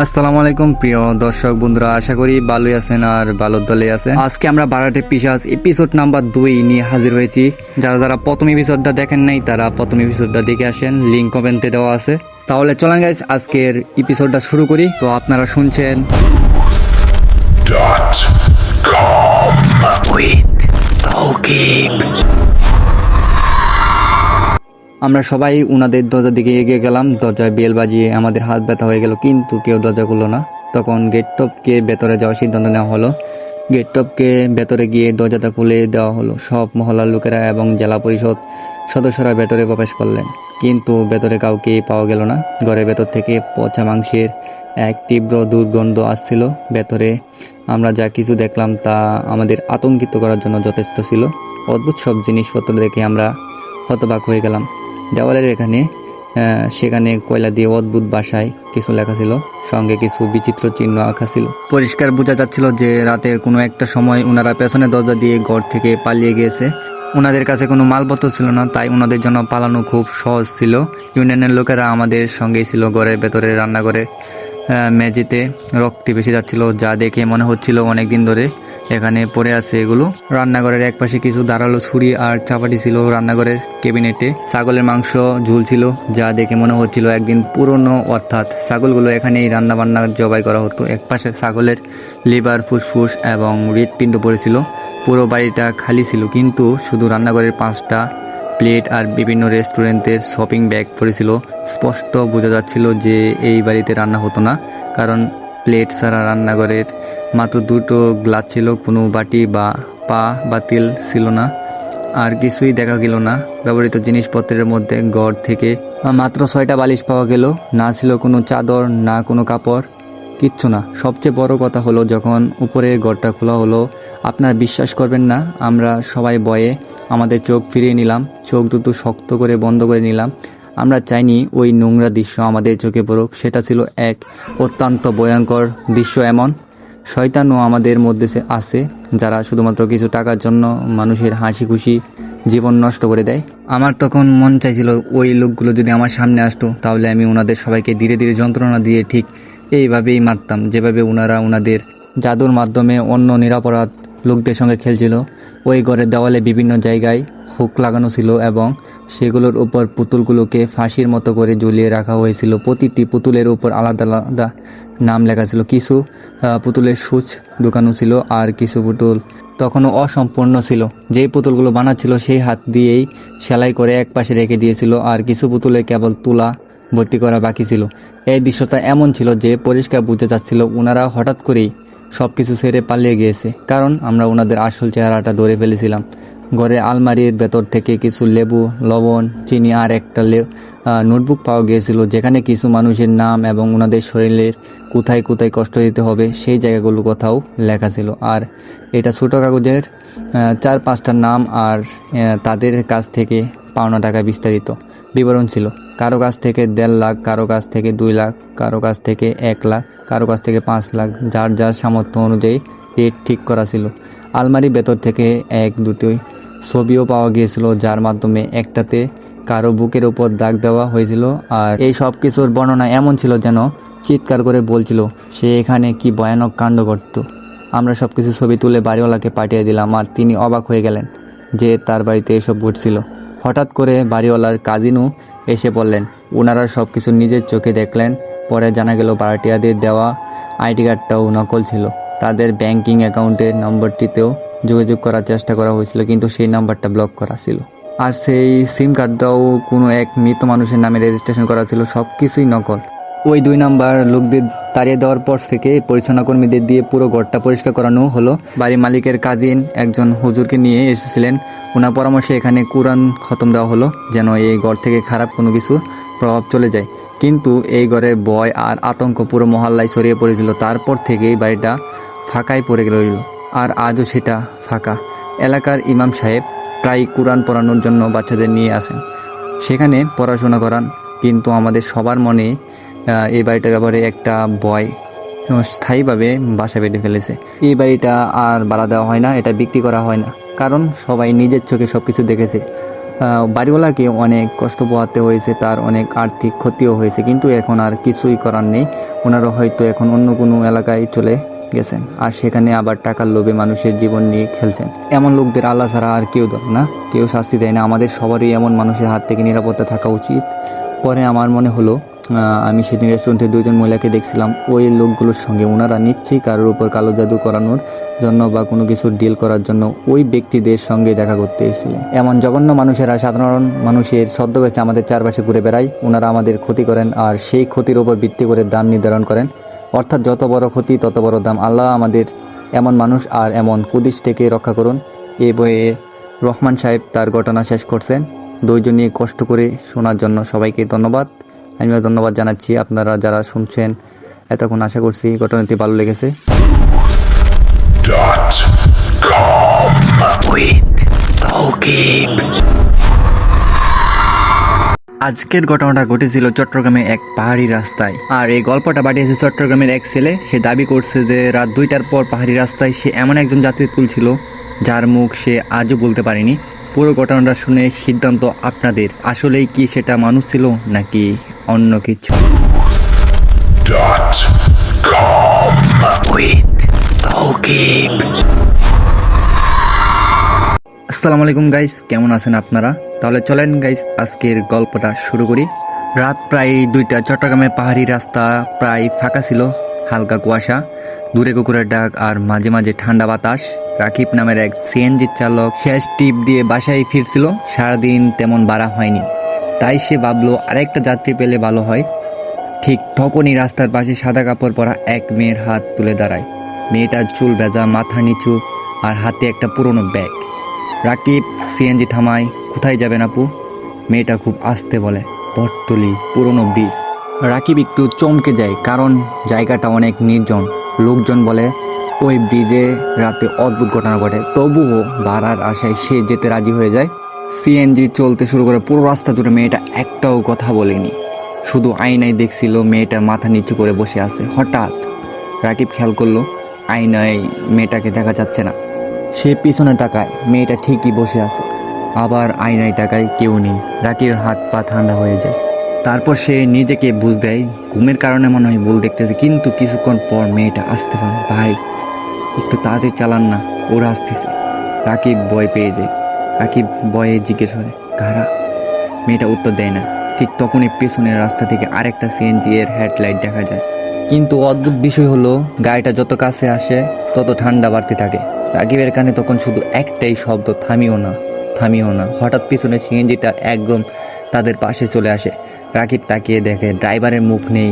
আসসালামু আলাইকুম প্রিয় দর্শক বন্ধুরা, আশা করি ভালোই আছেন আর ভালো দলে আছেন। আজকে আমরা ভাড়াটে পিশাচ এপিসোড নাম্বার 2 নিয়ে হাজির হয়েছি। যারা যারা প্রথম এপিসোডটা দেখেন নাই তারা প্রথম এপিসোডটা দেখে আসেন, লিঙ্ক কমেন্টে দেওয়া আছে। তাহলে চলেন গাইস, আজকের এপিসোডটা শুরু করি। তো আপনারা শুনছেন with Tawqib। আমরা সবাই উনাদের দরজার দিকে এগিয়ে গেলাম। দরজায় বেল বাজিয়ে আমাদের হাত ব্যথা হয়ে গেল, কিন্তু কেউ দরজা খুললো না। তখন গেট টপকে ভেতরে যাওয়ার সিদ্ধান্ত নেওয়া হলো। গেট টপকে ভেতরে গিয়ে দরজাটা খুলে দেওয়া হলো। সব মহল্লার লোকেরা এবং জেলা পরিষদ সদস্যরা ভেতরে প্রবেশ করলেন, কিন্তু ভেতরে কাউকে পাওয়া গেল না। ঘরের ভেতর থেকে পচা মাংসের এক তীব্র দুর্গন্ধ আসছিল। ভেতরে আমরা যা কিছু দেখলাম তা আমাদের আতঙ্কিত করার জন্য যথেষ্ট ছিল। অদ্ভুত সব জিনিসপত্র দেখে আমরা হতবাক হয়ে গেলাম। দেওয়ালের সেখানে কয়লা দিয়ে অদ্ভুত ভাষায় কিছু লেখা ছিল, সঙ্গে কিছু বিচিত্র চিহ্ন আঁকা ছিল। পরিষ্কার বোঝা যাচ্ছিল যে রাতে কোনো একটা সময় ওনারা পেছনে দরজা দিয়ে ঘর থেকে পালিয়ে গিয়েছে। ওনাদের কাছে কোনো মালপত্র ছিল না, তাই ওনাদের জন্য পালানো খুব সহজ ছিল। ইউনিয়নের লোকেরা আমাদের সঙ্গেই ছিল। ঘরের ভেতরে রান্নাঘরে মেঝেতে রক্তে ভেসে যাচ্ছিল, যা দেখে মনে হচ্ছিল অনেকদিন ধরে এখানে পড়ে আছে এগুলো। রান্নাঘরের একপাশে কিছু ধারালো ছুরি আর চাপাটি ছিল। রান্নাঘরের ক্যাবিনেটে ছাগলের মাংস ঝুলছিল, যা দেখে মনে হচ্ছিল একদিন পুরনো, অর্থাৎ ছাগলগুলো এখানেই রান্না বান্না জবাই করা হতো। একপাশে ছাগলের লিভার, ফুসফুস এবং হৃৎপিণ্ড পড়েছিল। পুরো বাড়িটা খালি ছিল, কিন্তু শুধু রান্নাঘরের 5টা প্লেট আর বিভিন্ন রেস্টুরেন্টের শপিং ব্যাগ পড়েছিল। স্পষ্ট বোঝা যাচ্ছিল যে এই বাড়িতে রান্না হতো না, কারণ প্লেট ছাড়া রান্নাঘরের মাত্র 2টো গ্লাস ছিল। কোনো বাটি বা বাতিল ছিল না, আর কিছুই দেখা গেল না। ব্যবহৃত জিনিসপত্রের মধ্যে ঘর থেকে মাত্র 6টা বালিশ পাওয়া গেল। না ছিল কোনো চাদর, না কোনো কাপড়, কিচ্ছু না। সবচেয়ে বড় কথা হলো, যখন উপরে ঘরটা খোলা হলো, আপনারা বিশ্বাস করবেন না, আমরা সবাই ভয়ে আমাদের চোখ ফিরিয়ে নিলাম। চোখ দুটো শক্ত করে বন্ধ করে নিলাম। আমরা চাইনি ওই নোংরা দৃশ্য আমাদের চোখে পড়ুক। সেটা ছিল এক অত্যন্ত ভয়ঙ্কর দৃশ্য। এমন শয়তানও আমাদের মধ্যে আছে, যারা শুধুমাত্র কিছু টাকার জন্য মানুষের হাসি খুশি জীবন নষ্ট করে দেয়। আমার তখন মন চাইছিল ওই লোকগুলো যদি আমার সামনে আসতো, তাহলে আমি ওনাদের সবাইকে ধীরে ধীরে যন্ত্রণা দিয়ে ঠিক এইভাবেই মারতাম, যেভাবে ওনারা ওনাদের জাদুর মাধ্যমে অন্য নিরপরাধ লোকদের সঙ্গে খেলছিল। ওই ঘরের দেওয়ালে বিভিন্ন জায়গায় হুক লাগানো ছিল এবং সেগুলোর উপর পুতুলগুলোকে ফাঁসির মতো করে ঝুলিয়ে রাখা হয়েছিল। প্রতিটি পুতুলের উপর আলাদা আলাদা নাম লেখা ছিল। কিছু পুতুলের সূচ ঢুকানো ছিল, আর কিছু পুতুল তখনও অসম্পূর্ণ ছিল। যেই পুতুলগুলো বানাচ্ছিল সেই হাত দিয়েই সেলাই করে এক পাশে রেখে দিয়েছিল, আর কিছু পুতুলে কেবল তুলা ভর্তি করা বাকি ছিল। এই দৃশ্যটা এমন ছিল যে পরিষ্কার বুঝে যাচ্ছিল ওনারা হঠাৎ করেই সব কিছু ছেড়ে পালিয়ে গিয়েছে, কারণ আমরা ওনাদের আসল চেহারাটা ধরে ফেলেছিলাম। ঘরে আলমারির ভেতর থেকে কিছু লেবু, লবণ, চিনি আর একটা নোটবুক পাওয়া গিয়েছিল, যেখানে কিছু মানুষের নাম এবং ওনাদের শরীরের কোথায় কোথায় কষ্ট দিতে হবে সেই জায়গাগুলো কথাও লেখা ছিল। আর এটা ছোটো কাগজের 4-5টা নাম আর তাদের কাছ থেকে পাওনা টাকা বিস্তারিত বিবরণ ছিল। কারো কাছ থেকে 1.5 লাখ, কারো কাছ থেকে 2 লাখ, কারো কাছ থেকে 1 লাখ, কারো কাছ থেকে 5 লাখ, যার যার সামর্থ্য অনুযায়ী রেট ঠিক করা ছিল। আলমারির ভেতর থেকে 1-2টি ছবিও পাওয়া গিয়েছিল, যার মাধ্যমে একটাতে কারো বুকের উপর দাগ দেওয়া হয়েছিল। আর এই সব কিছুর বর্ণনা এমন ছিল যেন চিৎকার করে বলছিল সে এখানে কি ভয়ানক কাণ্ড করত। আমরা সব কিছু ছবি তুলে বাড়িওয়ালাকে পাঠিয়ে দিলাম, আর তিনি অবাক হয়ে গেলেন যে তার বাড়িতে এসব ঘটছিল। হঠাৎ করে বাড়িওয়ালার কাজিনও এসে বললেন, ওনারা সব কিছু নিজের চোখে দেখলেন। পরে জানা গেল ভাড়াটিয়াদের দেওয়া আইডি কার্ডটাও নকল ছিল। তাদের ব্যাংকিং অ্যাকাউন্টের নম্বরটিতেও যোগাযোগ করার চেষ্টা করা হয়েছিল, কিন্তু সেই নাম্বারটা ব্লক করা ছিল। আর সেই সিম কার্ডটাও কোনো এক মৃত মানুষের নামে রেজিস্ট্রেশন করা ছিল। সব কিছুই নকল। ওই 2 নাম্বার লোকদের তাড়িয়ে দেওয়ার পর থেকে পরিচ্ছন্ন কর্মীদের দিয়ে পুরো ঘরটা পরিষ্কার করানো হলো। বাড়ি মালিকের কাজিন একজন হুজুরকে নিয়ে এসেছিলেন। ওনার পরামর্শে এখানে কুরআন খতম দেওয়া হলো, যেন এই ঘর থেকে খারাপ কোনো কিছু প্রভাব চলে যায়। কিন্তু এই ঘরের ভয় আর আতঙ্ক পুরো মহল্লায় ছড়িয়ে পড়েছিল। তারপর থেকেই বাড়িটা ফাঁকাই পড়ে রইল, আর আজও সেটা ফাঁকা। এলাকার ইমাম সাহেব প্রায় কুরআন পড়ানোর জন্য বাচ্চাদের নিয়ে আসেন, সেখানে পড়াশোনা করান, কিন্তু আমাদের সবার মনে এই বাড়িটার ব্যাপারে একটা ভয় স্থায়ীভাবে বাসা বেঁধে ফেলেছে। এই বাড়িটা আর ভাড়া দেওয়া হয় না, এটা বিক্রি করা হয় না, কারণ সবাই নিজের চোখে সব কিছু দেখেছে। বাড়িওয়ালাকে অনেক কষ্ট পোহাতে হয়েছে, তার অনেক আর্থিক ক্ষতিও হয়েছে, কিন্তু এখন আর কিছুই করার নেই। ওনারা হয়তো এখন অন্য কোনো এলাকায় চলে গেছেন, আর সেখানে আবার টাকার লোভে মানুষের জীবন নিয়ে খেলছেন। এমন লোকদের আল্লাহ ছাড়া আর কেউ দেয় না, কেউ শাস্তি দেয় না। আমাদের সবারই এমন মানুষের হাত থেকে নিরাপত্তা থাকা উচিত। পরে আমার মনে হলো, আমি সেদিন রেস্টুরেন্টে 2জন মহিলাকে দেখছিলাম, ওই লোকগুলোর সঙ্গে ওনারা নিশ্চয়ই কারোর উপর কালো জাদু করানোর জন্য বা কোনো কিছু ডিল করার জন্য ওই ব্যক্তিদের সঙ্গে দেখা করতে এসেছিলেন। এমন জঘন্য মানুষেরা সাধারণ মানুষের ছদ্মবেশে আমাদের চারপাশে ঘুরে বেড়ায়। ওনারা আমাদের ক্ষতি করেন আর সেই ক্ষতির উপর ভিত্তি করে দাম নির্ধারণ করেন, অর্থাৎ যত বড় ক্ষতি তত বড় দাম। আল্লাহ আমাদের এমন মানুষ আর এমন কুদিশ থেকে রক্ষা করুন। এই বইয়ে রহমান সাহেব তার ঘটনা শেষ করছেন। ধৈর্য নিয়ে কষ্ট করে শোনার জন্য সবাইকে ধন্যবাদ। আমিও ধন্যবাদ জানাচ্ছি আপনারা যারা শুনছেন এতক্ষণ। আশা করছি ঘটনাটি ভালো লেগেছে। আজকের ঘটনাটা ঘটেছিল চট্টগ্রামের এক পাহাড়ি রাস্তায়, আর এই গল্পটা পাঠিয়েছে চট্টগ্রামের এক ছেলে। সে দাবি করছে যে রাত 2টার পর পাহাড়ি রাস্তায় সে এমন একজন যাত্রী তুলছিল যার মুখ সে আজও বলতে পারেনি। পুরো ঘটনাটা শুনে সিদ্ধান্ত আপনাদের, আসলেই কি সেটা মানুষ ছিল নাকি অন্য কিছু। আসসালামু আলাইকুম গাইস, কেমন আছেন আপনারা? তাহলে চলেন গাইস আজকের গল্পটা শুরু করি। রাত প্রায় 2টা। চট্টগ্রামের পাহাড়ি রাস্তা প্রায় ফাঁকা ছিল, হালকা কুয়াশা, দূরে কুকুরের ডাক আর মাঝে মাঝে ঠান্ডা বাতাস। রাকিব নামের এক সিএনজি চালক শেষ টিপ দিয়ে বাসায় ফিরছিল। সারাদিন তেমন বাড়া হয়নি, তাই সে ভাবলো আরেকটা যাত্রী পেলে ভালো হয়। ঠিক তখনই রাস্তার পাশে সাদা কাপড় পরা এক মেয়ের হাত তুলে দাঁড়ায়। মেয়েটার চুল ভেজা, মাথা নিচু আর হাতে একটা পুরনো ব্যাগ। রাকিব সিএনজি থামায়। কোথায় যাবেন আপু? মেয়েটা খুব আস্তে বলে, বটতলি, পুরনো ব্রিজ। রাকিব একটু চমকে যায়, কারণ জায়গাটা অনেক নির্জন। লোকজন বলে ওই ব্রিজে রাতে অদ্ভুত ঘটনা ঘটে। তবুও ভাড়ার আশায় সে যেতে রাজি হয়ে যায়। সিএনজি চলতে শুরু করে। পুরো রাস্তা জুড়ে মেয়েটা একটাও কথা বলেনি, শুধু আয়নায় দেখছিল মেয়েটার মাথা নিচু করে বসে আছে। হঠাৎ রাকিব খেয়াল করলো আয়নায় মেয়েটাকে দেখা যাচ্ছে না। সে পিছনে তাকায়, মেয়েটা ঠিকই বসে আছে। আবার আয়নায় তাকায়, কেউ নেই। রাকিবের হাত পা ঠান্ডা হয়ে যায়। তারপর সে নিজেকে বুঝ দেয় ঘুমের কারণে মনে হয় ভুল দেখতেছে। কিন্তু কিছুক্ষণ পর মেয়েটা আসতে পারে, ভাই একটু তাড়াতাড়ি চালান না, ওরা আসতেছে। রাকিব ভয় পেয়ে যায়। রাকিব ভয়ে জিজ্ঞেস করে, কারা? মেয়েটা উত্তর দেয় না। ঠিক তখনই পেছনের রাস্তা থেকে আরেকটা সিএনজি এর হেডলাইট দেখা যায়। কিন্তু অদ্ভুত বিষয় হলো, গাড়িটা যত কাছে আসে তত ঠান্ডা বাড়তে থাকে। রাকিবের কানে তখন শুধু একটাই শব্দ, থামিও না, থামিও না। হঠাৎ পিছনে সিএনজিটা একদম তাদের পাশে চলে আসে। রাকিব তাকিয়ে দেখে ড্রাইভারের মুখ নেই,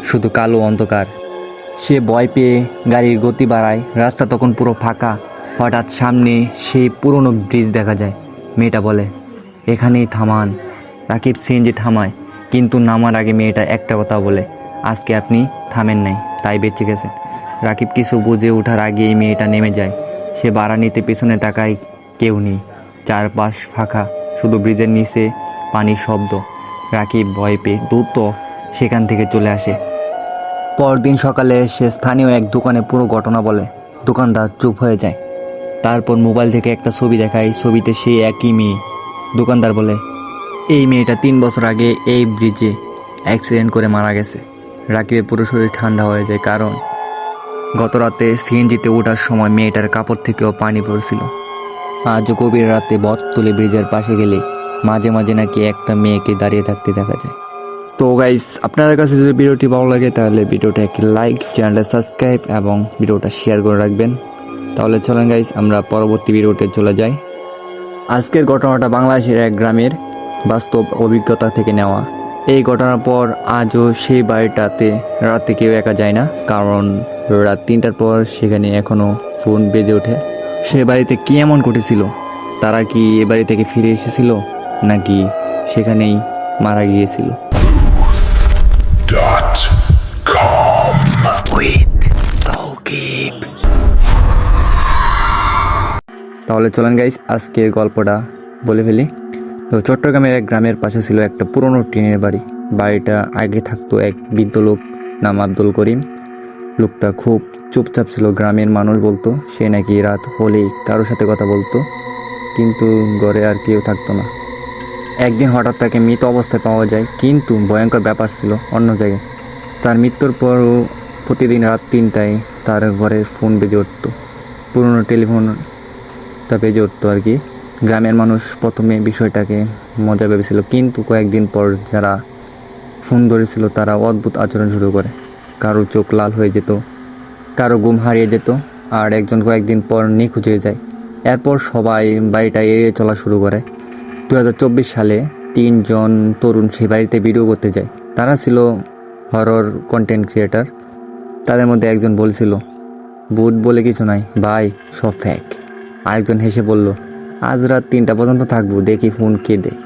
শুধু কালো অন্ধকার। সে ভয় পেয়ে গাড়ির গতি বাড়ায়। রাস্তা তখন পুরো ফাঁকা। হঠাৎ সামনে সেই পুরনো ব্রিজ দেখা যায়। মেয়েটা বলে, এখানেই থামান। রাকিব সিএনজি থামায়, কিন্তু নামার আগে মেয়েটা একটা কথা বলে, আজকে আপনি থামেন নাই, তাই বেঁচে গেছেন। রাকিব কিছু বুঝে ওঠার আগেই মেয়েটা নেমে যায়। সে ভাড়া নিতে পেছনে তাকায়, কেউ নেই, চারপাশ ফাঁকা, শুধু ব্রিজের নিচে পানির শব্দ। রাকিব ভয় পেয়ে দ্রুত সেখান থেকে চলে আসে। পরদিন সকালে সে স্থানীয় এক দোকানে পুরো ঘটনা বলে। দোকানদার চুপ হয়ে যায়। তারপর মোবাইল থেকে একটা ছবি দেখায়, ছবিতে সেই একই মেয়ে। দোকানদার বলে, এই মেয়েটা 3 বছর আগে এই ব্রিজে অ্যাক্সিডেন্ট করে মারা গেছে। রাকিবের পুরো শরীর ঠান্ডা হয়ে যায়, কারণ গত রাতে সিএনজিতে ওঠার সময় মেয়েটার কাপড় থেকেও পানি পড়ছিল। আজ গভীর রাতে বটতলি ব্রিজের পাশে গেলে মাঝে মাঝে নাকি একটা মেয়েকে দাঁড়িয়ে থাকতে দেখা যায়। তো গাইস, আপনাদের কাছে যদি ভিডিওটি ভালো লাগে তাহলে ভিডিওটা একটি লাইক, চ্যানেলটা সাবস্ক্রাইব এবং ভিডিওটা শেয়ার করে রাখবেন। তাহলে চলেন গাইস আমরা পরবর্তী ভিডিওতে চলে যাই। আজকের ঘটনাটা বাংলাদেশের এক গ্রামের বাস্তব অভিজ্ঞতা থেকে নেওয়া। এই ঘটনার পর আজও সেই বাড়িটাতে রাতে কেউ একা যায় না, কারণ রাত 3টার পর সেখানে এখনও ফোন বেজে ওঠে। সে বাড়িতে কি এমন ঘটেছিল? তারা কি এ বাড়ি থেকে ফিরে এসেছিল নাকি সেখানেই মারা গিয়েছিল? তাহলে চলেন গাইস আজকের গল্পটা বলে ফেলি। তো চট্টগ্রামের এক গ্রামের পাশে ছিল একটা পুরনো টিনের বাড়ি। বাড়িটা আগে থাকতো এক বৃদ্ধ লোক, নাম আব্দুল করিম। লোকটা খুব চুপচাপ ছিল। গ্রামের মানুষ বলতো সে নাকি রাত হলেই কারোর সাথে কথা বলতো, কিন্তু ঘরে আর কেউ থাকতো না। একদিন হঠাৎ তাকে মৃত অবস্থায় পাওয়া যায়, কিন্তু ভয়ঙ্কর ব্যাপার ছিল অন্য জায়গায়। তার মৃত্যুর পরও প্রতিদিন রাত 3টায় তার ঘরের ফোন বেজে উঠতো, পুরনো টেলিফোনটা বেজে উঠতো আর কি। গ্রামের মানুষ প্রথমে বিষয়টাকে মজা ভেবেছিল, কিন্তু কয়েকদিন পর যারা ফোন ধরেছিল তারা অদ্ভুত আচরণ শুরু করে। কারো চোখ লাল হয়ে যেত, কারো ঘুম হারিয়ে যেত, আর একজন কয়েকদিন পর নিখোঁজ হয়ে যায়। এরপর সবাই বাড়িটা এড়িয়ে চলা শুরু করে। 2024 সালে 3জন তরুণ সেই বাড়িতে ভিডিও করতে যায়। তারা ছিল হরর কন্টেন্ট ক্রিয়েটার। তাদের মধ্যে একজন বলছিল, ভূত বলে কিছু নাই ভাই, সব ফ্যাক। আরেকজন হেসে বলল, আজ রাত 3টা পর্যন্ত থাকবো, দেখি ফোন কে দেয়।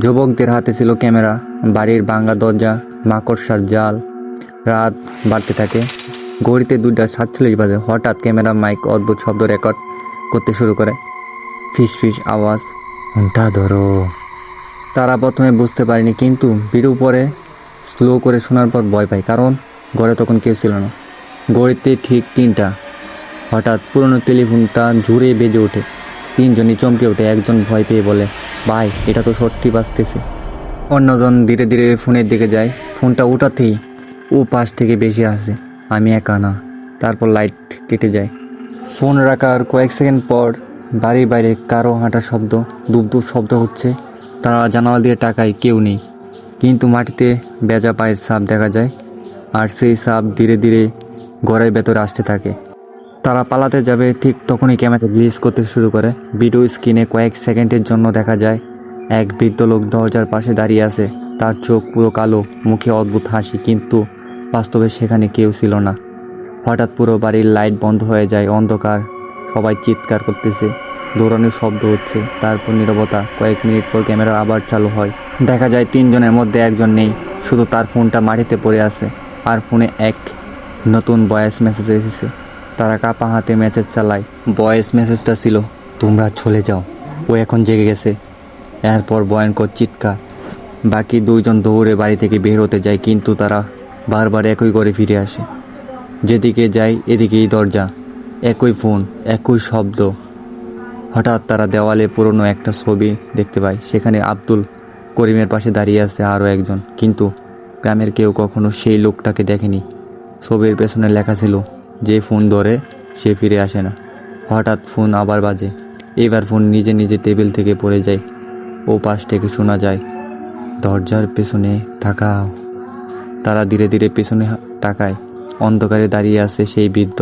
যুবকদের হাতে ছিল ক্যামেরা, বাড়ির ভাঙা দরজা, মাকড়সার জাল। রাত বাড়তে থাকে, ঘড়িতে 2:47 বাজে। হঠাৎ ক্যামেরা মাইক অদ্ভুত শব্দ রেকর্ড করতে শুরু করে, ফিস ফিস আওয়াজ, ফোনটা ধরো। তারা প্রথমে বুঝতে পারেনি, কিন্তু ভিডিও পরে স্লো করে শোনার পর ভয় পায়, কারণ ঘরে তখন কেউ ছিল না। ঘড়িতে ঠিক 3টা। হঠাৎ পুরনো টেলিফোনটা জোরে বেজে ওঠে। 3জনই চমকে ওঠে। একজন ভয় পেয়ে বলে, ভাই এটা তো সত্যি বাজতেছে। অন্যজন ধীরে ধীরে ফোনের দিকে যায়। ফোনটা উঠাতেই ও পাশ থেকে বেশি আসে, আমি একা না। তারপর লাইট কেটে যায়। ফোন রাখার কয়েক সেকেন্ড পর বাড়ির বাইরে কারো হাঁটার শব্দ, দুপ দুপ শব্দ হচ্ছে। তারা জানালা দিয়ে তাকায়, কেউ নেই, কিন্তু মাটিতে ভেজা পায়ের ছাপ দেখা যায়, আর সেই ছাপ ধীরে ধীরে ঘরের ভেতরে আসতে থাকে। তারা পালাতে যাবে, ঠিক তখনই ক্যামেরা গ্লিচ করতে শুরু করে। ভিডিও স্ক্রিনে কয়েক সেকেন্ডের জন্য দেখা যায় এক বৃদ্ধ লোক দরজার পাশে দাঁড়িয়ে আছে। তার চোখ পুরো কালো, মুখে অদ্ভুত হাসি, কিন্তু বাস্তবে সেখানে কেউ ছিল না। হঠাৎ পুরো বাড়ির লাইট বন্ধ হয়ে যায়, অন্ধকার, সবাই চিৎকার করতেছে, দৌড়ানোর শব্দ হচ্ছে। তারপর নীরবতা। কয়েক মিনিট পর ক্যামেরা আবার চালু হয়। দেখা যায় 3জনের মধ্যে একজন নেই, শুধু তার ফোনটা মাটিতে পড়ে আছে, আর ফোনে এক নতুন ভয়েস মেসেজ এসেছে। তারা কাপা হাতে মেসেজ চালায়। ভয়েস মেসেজটা ছিল, তোমরা চলে যাও, ও এখন জেগে গেছে। এরপর ভয়ঙ্কর চিৎকার। বাকি 2জন দৌড়ে বাড়ি থেকে বের হতে যায়, কিন্তু তারা বারবার একই করে ফিরে আসে। যেদিকে যায় এদিকেই দরজা, একই ফোন, একই শব্দ। হঠাৎ তারা দেওয়ালে পুরনো একটা ছবি দেখতে পায়। সেখানে আব্দুল করিমের পাশে দাঁড়িয়ে আছে আরও একজন, কিন্তু গ্রামের কেউ কখনো সেই লোকটাকে দেখেনি। ছবির পেছনে লেখা ছিল, যে ফোন ধরে সে ফিরে আসে না। হঠাৎ ফোন আবার বাজে। এবার ফোন নিজে নিজে টেবিল থেকে পড়ে যায়। ও পাশ থেকে শোনা যায়, দরজার পেছনে তাকাও। তারা ধীরে ধীরে পেছনে তাকায়। অন্ধকারে দাঁড়িয়ে আছে সেই বৃদ্ধ,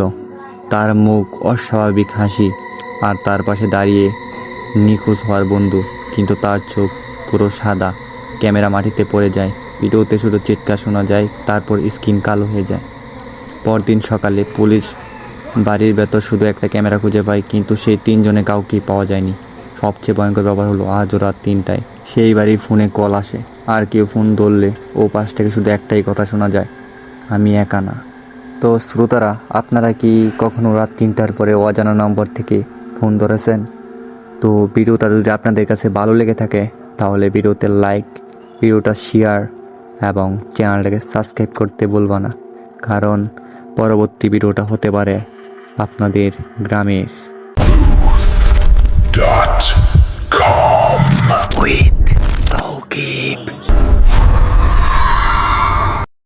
তার মুখ অস্বাভাবিক হাসি, আর তার পাশে দাঁড়িয়ে নিখোঁজ হওয়ার বন্ধু, কিন্তু তার চোখ পুরো সাদা। ক্যামেরা মাটিতে পড়ে যায়। ভিডিওতে শুধু চিৎকার শোনা যায়, তারপর স্ক্রিন কালো হয়ে যায়। পরদিন সকালে পুলিশ বাড়ির ভেতর শুধু একটা ক্যামেরা খুঁজে পায়, কিন্তু সেই 3জনে কাউকেই পাওয়া যায়নি। সবচেয়ে ভয়ঙ্কর ব্যাপার হলো, আজও রাত 3টায় সেই বাড়ির ফোনে কল আসে, আর কেউ ফোন ধরলে ও পাশ থেকে শুধু একটাই কথা শোনা যায়, আমি একা না। তো শ্রোতারা, আপনারা কি কখনো রাত 3টার পরে অজানা নম্বর থেকে ফোন ধরেছেন? তো ভিডিওটা যদি আপনাদের কাছে ভালো লেগে থাকে, তাহলে ভিডিওতে লাইক, ভিডিওটা শেয়ার এবং চ্যানেলটাকে সাবস্ক্রাইব করতে ভুলবা না, কারণ পরবর্তী ভিডিওটা হতে পারে আপনাদের গ্রামের। .com With Tawkib.